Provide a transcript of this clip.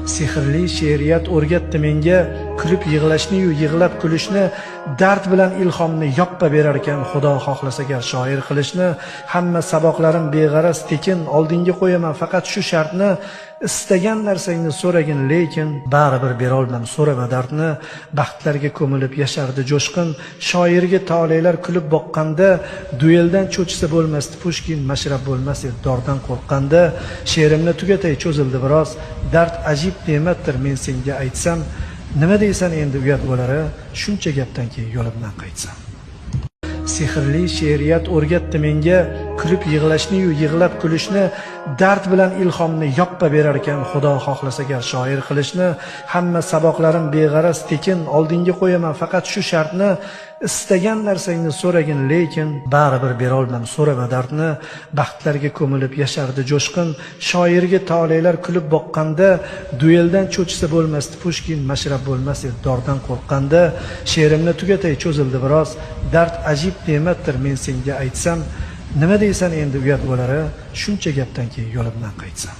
Sehrli she'riyat o'rgatdi menga kulib yig'lashni-yu yig'lab kulishni, dard bilan ilhomni yoppa berar ekan Xudo xohlasa agar shoir qilishni. Hamma saboqlarim beg'araz tekin, oldinga qo'yaman faqat shu shartni, istagan narsangni so'ragin lekin baribir berolmam so'rama dardni. Baxtlarga ko'milib yashardi jo'shqin, shoirga tolelar kulib boqqanda, dueldan cho'chisa bo'lmasdi Pushkin, mashrab bo'lmas edi dordan qo'rqqanda. She'rimni tugatay cho'zildi biroz, dard ajib ne'matdir men senga aytsam, nima deysan endi uyat bo'lari, shuncha gapdan keyin yo'limdan qaytsam. Sehrli she'riyat o'rgatdi menga kulib yig'lashni-yu yig'lab kulishni, dard bilan ilhomni yoppa berar ekan Xudo xohlasa agar shoir qilishni. Hamma saboqlarim beg'araz tekin, oldinga qo'yaman faqat shu shartni, istagan narsangni so'ragin lekin baribir berolmam so'rama dardni. Baxtlarga ko'milib yashardi jo'shqin, shoirga tolelar kulib boqqanda, dueldan cho'chisa bo'lmasdi Pushkin, mashrab bo'lmas edi dordan qo'rqqanda. She'rimni tugatay cho'zildi biroz, dard ajib ne'matdir men senga aytsam, nima deysan endi uyat bo'lari, shuncha gapdan keyin yo'limdan qaytsam.